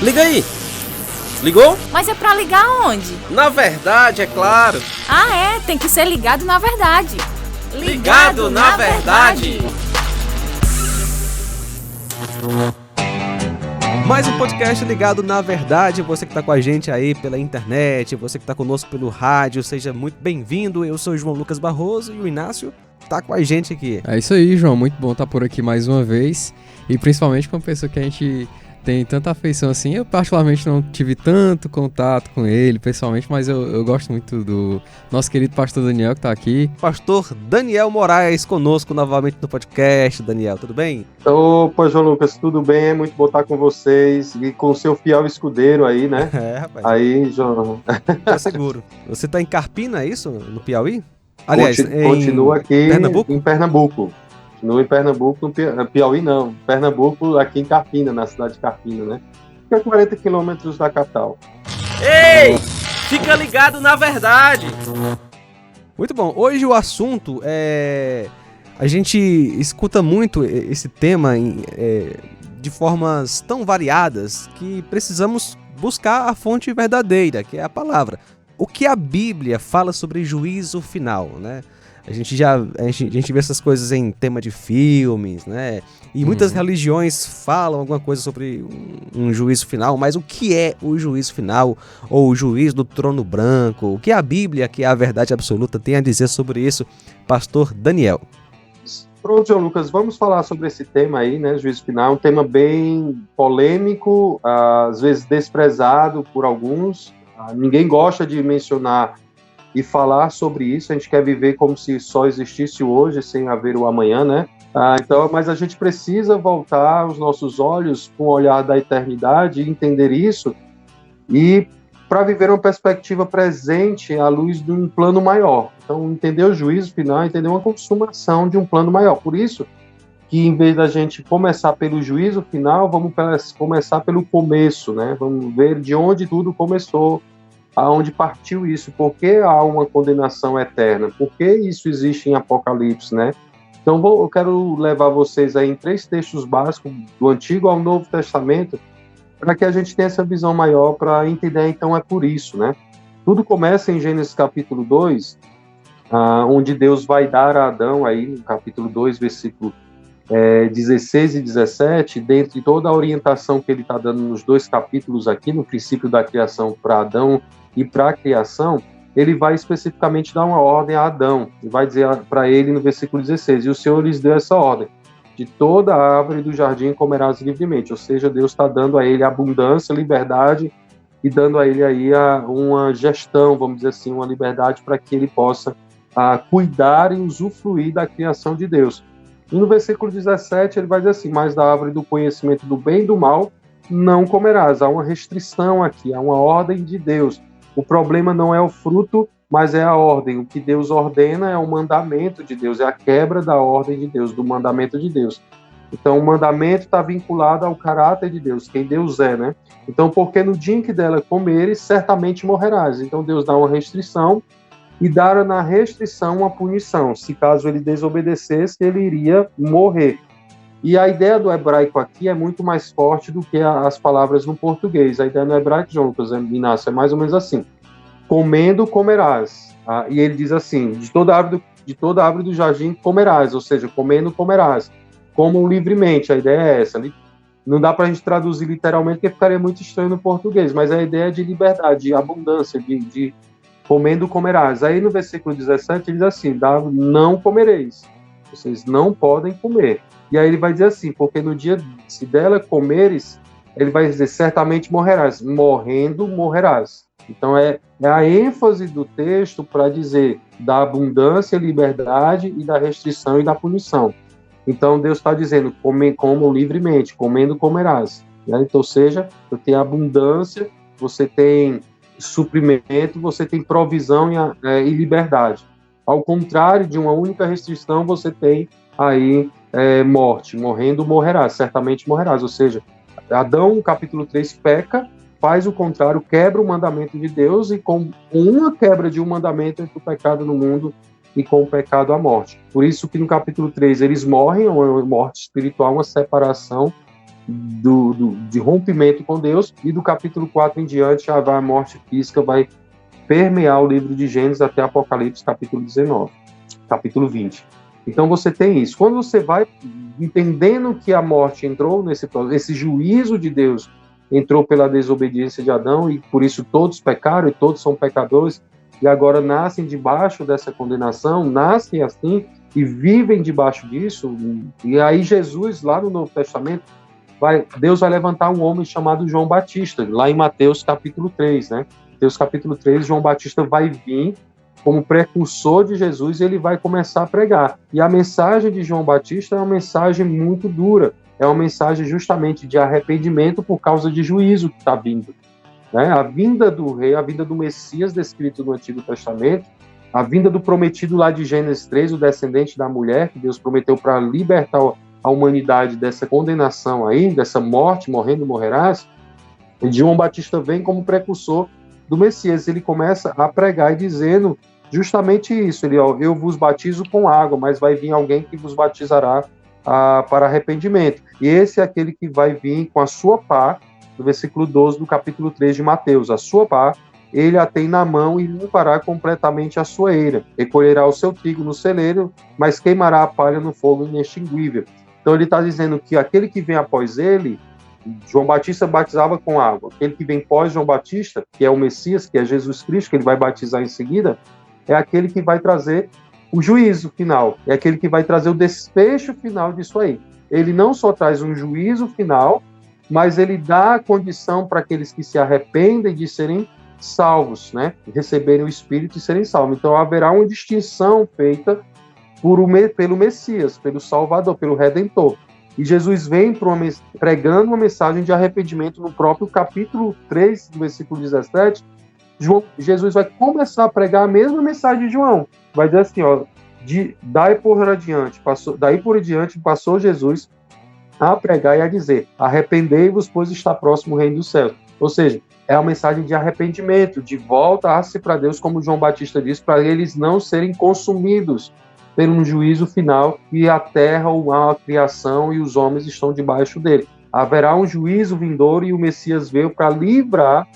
Liga aí! Ligou? Mas é pra ligar onde? Na verdade, é claro! Ah, é? Tem que ser ligado na verdade! Ligado na verdade! Mais um podcast ligado na verdade. Você que está com a gente aí pela internet, você que está conosco pelo rádio, seja muito bem-vindo. Eu sou o João Lucas Barroso e o Inácio está com a gente aqui. É isso aí, João. Muito bom estar por aqui mais uma vez. E principalmente com uma pessoa que a gente tem tanta afeição assim. Eu particularmente não tive tanto contato com ele pessoalmente, mas eu gosto muito do nosso querido pastor Daniel que está aqui. Pastor Daniel Moraes conosco novamente no podcast. Daniel, tudo bem? Opa, João Lucas, tudo bem? É muito bom estar com vocês e com o seu fiel escudeiro aí, né? É, rapaz. Aí, João. Tá seguro. Você está em Carpina, é isso? No Piauí? Aliás, continua aqui Pernambuco? em Pernambuco. Continua em Pernambuco, no Piauí não. Pernambuco, aqui em Carpina, na cidade de Carpina, né? Fica a 40 quilômetros da capital. Ei! Fica ligado na verdade! Muito bom. Hoje o assunto é... A gente escuta muito esse tema de formas tão variadas que precisamos buscar a fonte verdadeira, que é a palavra. O que a Bíblia fala sobre juízo final, né? A gente vê essas coisas em tema de filmes, né? E muitas religiões falam alguma coisa sobre um juízo final, mas o que é o juízo final? Ou o juízo do trono branco? O que a Bíblia, que é a verdade absoluta, tem a dizer sobre isso? Pastor Daniel. Pronto, João Lucas, vamos falar sobre esse tema aí, né? Juízo final, um tema bem polêmico, às vezes desprezado por alguns. Ninguém gosta de mencionar e falar sobre isso. A gente quer viver como se só existisse o hoje, sem haver o amanhã, né? Mas a gente precisa voltar os nossos olhos com o olhar da eternidade e entender isso, e para viver uma perspectiva presente à luz de um plano maior. Então, entender o juízo final, entender uma consumação de um plano maior. Por isso que, em vez da gente começar pelo juízo final, vamos começar pelo começo, né? Vamos ver de onde tudo começou, aonde partiu isso, por que há uma condenação eterna, por que isso existe em Apocalipse, né? Então, eu quero levar vocês aí em 3 textos básicos, do Antigo ao Novo Testamento, para que a gente tenha essa visão maior, para entender, então, é por isso, né? Tudo começa em Gênesis capítulo 2, onde Deus vai dar a Adão, aí, no capítulo 2, versículo 16 e 17, dentre toda a orientação que ele está dando nos 2 capítulos aqui, no princípio da criação para Adão e para a criação, ele vai especificamente dar uma ordem a Adão, e vai dizer para ele no versículo 16, e o Senhor lhes deu essa ordem: de toda a árvore do jardim comerás livremente. Ou seja, Deus está dando a ele abundância, liberdade, e dando a ele aí uma gestão, vamos dizer assim, uma liberdade para que ele possa cuidar e usufruir da criação de Deus. E no versículo 17 ele vai dizer assim: mas da árvore do conhecimento do bem e do mal não comerás. Há uma restrição aqui, há uma ordem de Deus. O problema não é o fruto, mas é a ordem. O que Deus ordena é o mandamento de Deus, é a quebra da ordem de Deus, do mandamento de Deus. Então, o mandamento está vinculado ao caráter de Deus, quem Deus é, né? Então, porque no dia em que dela comeres, certamente morrerás. Então, Deus dá uma restrição e dá na restrição uma punição. Se caso ele desobedecesse, ele iria morrer. E a ideia do hebraico aqui é muito mais forte do que as palavras no português. A ideia no hebraico, João Lucas, Inácio, é mais ou menos assim: comendo, comerás. E ele diz assim: de toda árvore do jardim comerás, ou seja, comendo, comerás. Comam livremente, a ideia é essa. Não dá para a gente traduzir literalmente, porque ficaria muito estranho no português, mas a ideia é de liberdade, de abundância, de comendo, comerás. Aí no versículo 17 ele diz assim: não comereis, vocês não podem comer. E aí ele vai dizer assim: porque no dia, se dela comeres, ele vai dizer, certamente morrerás. Morrendo, morrerás. Então é a ênfase do texto para dizer da abundância, liberdade e da restrição e da punição. Então Deus está dizendo: comam livremente, comendo, comerás. Né? Então, ou seja, você tem abundância, você tem suprimento, você tem provisão e liberdade. Ao contrário de uma única restrição, você tem aí morte. Morrendo, morrerás. Certamente morrerás. Ou seja, Adão, capítulo 3, peca, faz o contrário, quebra o mandamento de Deus, e com uma quebra de um mandamento entre o pecado no mundo e com o pecado a morte. Por isso que no capítulo 3 eles morrem, uma morte espiritual, uma separação, de rompimento com Deus, e do capítulo 4 em diante a morte física vai permear o livro de Gênesis até Apocalipse, capítulo 19, capítulo 20. Então você tem isso. Quando você vai entendendo que a morte entrou esse juízo de Deus entrou pela desobediência de Adão, e por isso todos pecaram e todos são pecadores, e agora nascem debaixo dessa condenação, nascem assim e vivem debaixo disso. E aí Jesus, lá no Novo Testamento, Deus vai levantar um homem chamado João Batista, lá em Mateus capítulo 3, né? Mateus capítulo 3, João Batista vai vir como precursor de Jesus e ele vai começar a pregar. E a mensagem de João Batista é uma mensagem muito dura, é uma mensagem justamente de arrependimento por causa de juízo que está vindo. Né? A vinda do rei, a vinda do Messias descrito no Antigo Testamento, a vinda do prometido lá de Gênesis 3, o descendente da mulher, que Deus prometeu para libertar a humanidade dessa condenação aí, dessa morte, morrendo morrerás. E João Batista vem como precursor do Messias. Ele começa a pregar e dizendo justamente isso. Ele, ó, eu vos batizo com água, mas vai vir alguém que vos batizará para arrependimento. E esse é aquele que vai vir com a sua pá, no versículo 12 do capítulo 3 de Mateus. A sua pá, ele a tem na mão e limpará completamente a sua eira. Recolherá o seu trigo no celeiro, mas queimará a palha no fogo inextinguível. Então ele está dizendo que aquele que vem após ele, João Batista batizava com água. Aquele que vem pós João Batista, que é o Messias, que é Jesus Cristo, que ele vai batizar em seguida, é aquele que vai trazer o juízo final. É aquele que vai trazer o desfecho final disso aí. Ele não só traz um juízo final, mas ele dá a condição para aqueles que se arrependem de serem salvos, né? Receberem o Espírito e serem salvos. Então haverá uma distinção feita pelo Messias, pelo Salvador, pelo Redentor. E Jesus vem pregando uma mensagem de arrependimento no próprio capítulo 3, do versículo 17. Jesus vai começar a pregar a mesma mensagem de João. Vai dizer assim, ó, daí por diante passou Jesus a pregar e a dizer, arrependei-vos, pois está próximo o reino dos céus. Ou seja, é uma mensagem de arrependimento, de volta-se para Deus, como João Batista disse, para eles não serem consumidos pelo juízo final, e a terra, a criação e os homens estão debaixo dele. Haverá um juízo vindouro e o Messias veio para livrar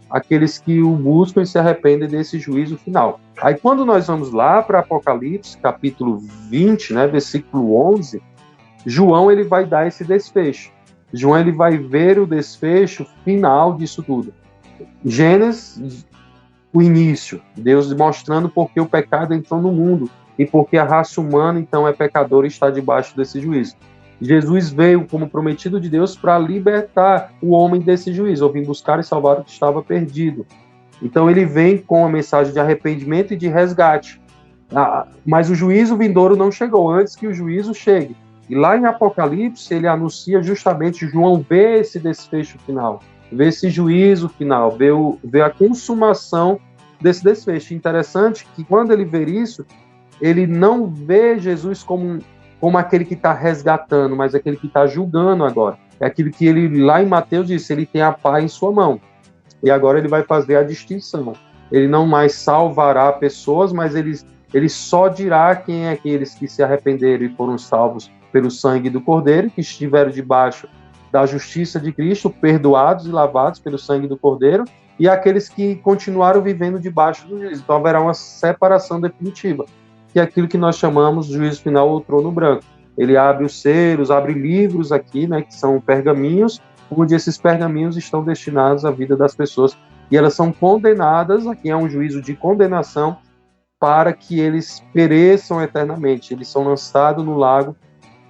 aqueles que o buscam e se arrependem desse juízo final. Aí quando nós vamos lá para Apocalipse, capítulo 20, né, versículo 11, João ele vai dar esse desfecho. João ele vai ver o desfecho final disso tudo. Gênesis, o início, Deus mostrando porque o pecado entrou no mundo e porque a raça humana, então, é pecadora e está debaixo desse juízo. Jesus veio como prometido de Deus para libertar o homem desse juízo, ou vir buscar e salvar o que estava perdido. Então ele vem com a mensagem de arrependimento e de resgate. Mas o juízo vindouro não chegou antes que o juízo chegue. E lá em Apocalipse ele anuncia justamente, João vê esse desfecho final, vê esse juízo final, vê a consumação desse desfecho. Interessante que quando ele vê isso, ele não vê Jesus como aquele que está resgatando, mas aquele que está julgando agora. É aquilo que ele, lá em Mateus, disse, ele tem a pá em sua mão. E agora ele vai fazer a distinção. Ele não mais salvará pessoas, mas ele só dirá quem é aqueles que se arrependeram e foram salvos pelo sangue do Cordeiro, que estiveram debaixo da justiça de Cristo, perdoados e lavados pelo sangue do Cordeiro, e aqueles que continuaram vivendo debaixo do juízo. Então haverá uma separação definitiva, que é aquilo que nós chamamos de juízo final ou trono branco. Ele abre os selos, abre livros aqui, né, que são pergaminhos, onde esses pergaminhos estão destinados à vida das pessoas, e elas são condenadas, aqui é um juízo de condenação, para que eles pereçam eternamente. Eles são lançados no lago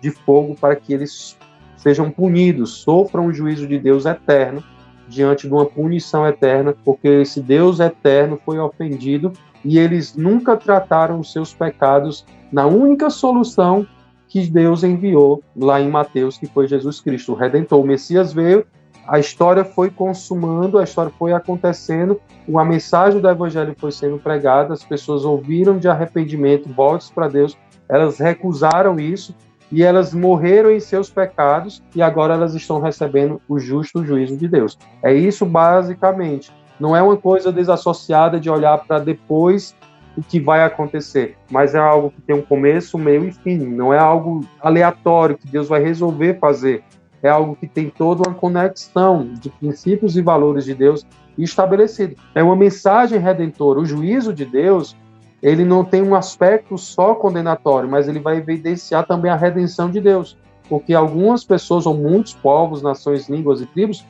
de fogo para que eles sejam punidos, sofram o juízo de Deus eterno, diante de uma punição eterna, porque esse Deus eterno foi ofendido e eles nunca trataram os seus pecados na única solução que Deus enviou lá em Mateus, que foi Jesus Cristo, o Redentor. O Messias veio, a história foi consumando, a história foi acontecendo, a mensagem do Evangelho foi sendo pregada, as pessoas ouviram de arrependimento, voltas para Deus, elas recusaram isso e elas morreram em seus pecados e agora elas estão recebendo o justo juízo de Deus. É isso basicamente. Não é uma coisa desassociada de olhar para depois o que vai acontecer, mas é algo que tem um começo, meio e fim. Não é algo aleatório que Deus vai resolver fazer. é algo que tem toda uma conexão de princípios e valores de Deus estabelecido. É uma mensagem redentora. O juízo de Deus, ele não tem um aspecto só condenatório, mas ele vai evidenciar também a redenção de Deus. Porque algumas pessoas, ou muitos povos, nações, línguas e tribos,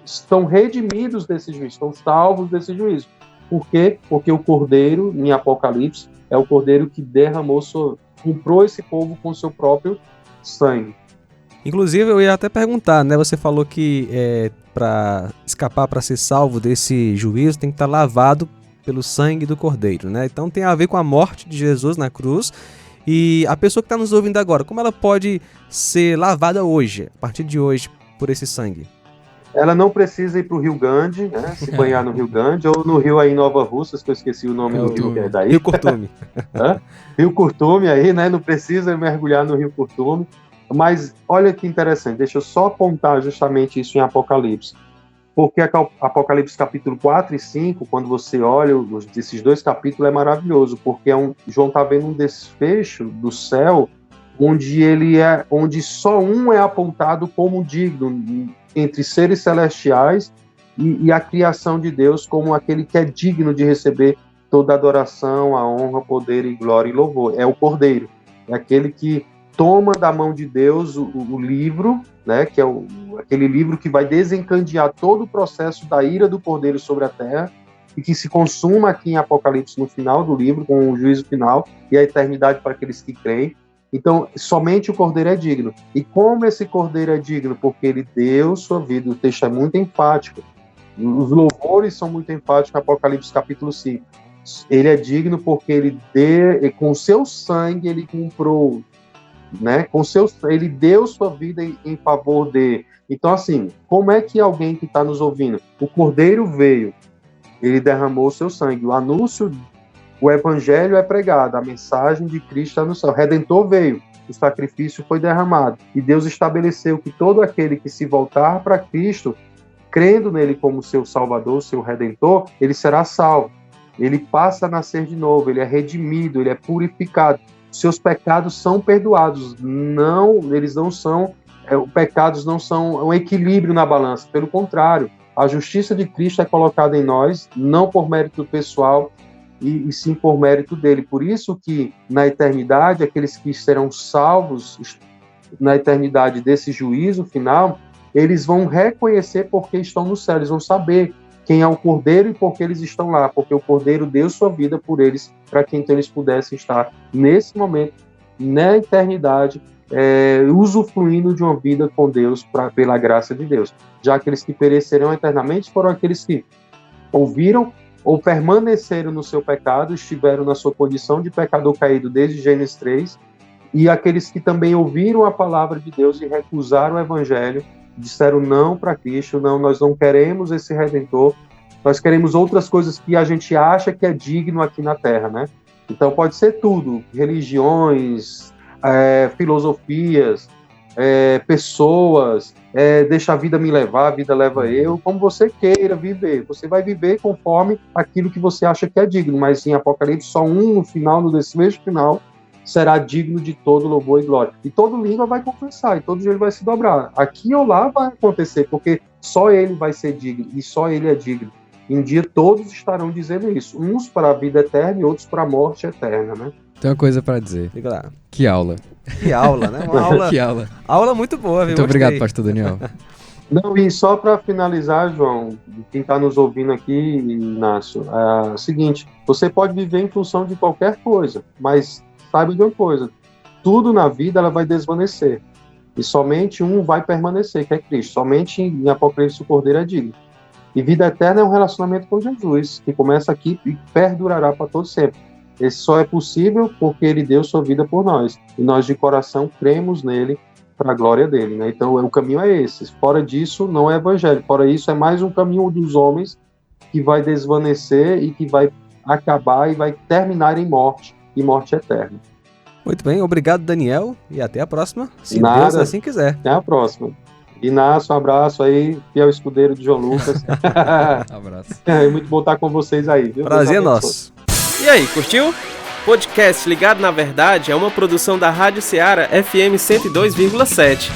estão redimidos desse juízo, estão salvos desse juízo. Por quê? Porque o Cordeiro, em Apocalipse, é o Cordeiro que comprou esse povo com seu próprio sangue. Inclusive, eu ia até perguntar, né? Você falou que para escapar, para ser salvo desse juízo, tem que estar lavado pelo sangue do Cordeiro, né? Então tem a ver com a morte de Jesus na cruz. E a pessoa que está nos ouvindo agora, como ela pode ser lavada hoje, a partir de hoje, por esse sangue? Ela não precisa ir para o Rio Grande, né? Se banhar no Rio Grande, ou no rio aí em Nova Russas, que eu esqueci o nome do rio que é daí. Rio Curtume. Rio Curtume aí, né? Não precisa mergulhar no Rio Curtume. Mas olha que interessante, deixa eu só apontar justamente isso em Apocalipse. Porque Apocalipse capítulo 4 e 5, quando você olha esses dois capítulos, é maravilhoso, porque João está vendo um desfecho do céu onde só um é apontado como digno entre seres celestiais e a criação de Deus como aquele que é digno de receber toda a adoração, a honra, poder e glória e louvor. É o Cordeiro, é aquele que toma da mão de Deus o livro, né, que é aquele livro que vai desencadear todo o processo da ira do Cordeiro sobre a terra e que se consuma aqui em Apocalipse no final do livro, com o juízo final e a eternidade para aqueles que creem. Então, somente o Cordeiro é digno. E como esse Cordeiro é digno? Porque ele deu sua vida. O texto é muito enfático. Os louvores são muito enfáticos em Apocalipse capítulo 5. Ele é digno porque com seu sangue ele comprou, né? Ele deu sua vida em favor de. Então, assim, como é que alguém que está nos ouvindo, o Cordeiro veio, ele derramou o seu sangue, o anúncio, o evangelho é pregado, a mensagem de Cristo está no céu, o Redentor veio, o sacrifício foi derramado, e Deus estabeleceu que todo aquele que se voltar para Cristo, crendo nele como seu Salvador, seu Redentor, ele será salvo, ele passa a nascer de novo, ele é redimido, ele é purificado, seus pecados são perdoados, eles não são, pecados não são um equilíbrio na balança, pelo contrário, a justiça de Cristo é colocada em nós, não por mérito pessoal, e sim por mérito dele. Por isso que na eternidade, aqueles que serão salvos na eternidade desse juízo final, eles vão reconhecer porque estão no céu, eles vão saber quem é o Cordeiro e por que eles estão lá, porque o Cordeiro deu sua vida por eles, para que então eles pudessem estar nesse momento, na eternidade, usufruindo de uma vida com Deus pela graça de Deus. Já aqueles que perecerão eternamente foram aqueles que ouviram ou permaneceram no seu pecado, estiveram na sua condição de pecador caído desde Gênesis 3, e aqueles que também ouviram a palavra de Deus e recusaram o evangelho, disseram não para Cristo, não, nós não queremos esse Redentor, nós queremos outras coisas que a gente acha que é digno aqui na Terra, né? Então pode ser tudo, religiões, filosofias, pessoas, deixa a vida me levar, a vida leva eu, como você queira viver. Você vai viver conforme aquilo que você acha que é digno, mas em Apocalipse só no final, no desfecho final, será digno de todo louvor e glória. E toda língua vai confessar, e todo joelho vai se dobrar. Aqui ou lá vai acontecer, porque só ele vai ser digno, e só ele é digno. E um dia todos estarão dizendo isso, uns para a vida eterna e outros para a morte eterna, né? Tem uma coisa pra dizer. Fica lá. Que aula. Que aula, né? Uma aula, Que aula. aula muito boa, viu? Muito obrigado, pastor Daniel. Não, e só para finalizar, João, quem está nos ouvindo aqui, Inácio, é o seguinte, você pode viver em função de qualquer coisa, mas saiba de uma coisa, tudo na vida ela vai desvanecer, e somente um vai permanecer, que é Cristo. Somente em Apocalipse o Cordeiro é digno. E vida eterna é um relacionamento com Jesus, que começa aqui e perdurará para todo sempre. Esse só é possível porque ele deu sua vida por nós, e nós de coração cremos nele para a glória dele, né? Então o caminho é esse. Fora disso não é evangelho, fora isso é mais um caminho dos homens que vai desvanecer e que vai acabar e vai terminar em morte, e morte eterna. Muito bem, obrigado, Daniel, e até a próxima, se Nada. Deus assim quiser. Até a próxima. Inácio, um abraço aí, fiel escudeiro de João Lucas. Abraço. É muito bom estar com vocês aí, viu? Prazer é Deus nosso. E aí, curtiu? Podcast Ligado na Verdade é uma produção da Rádio Ceará FM 102,7.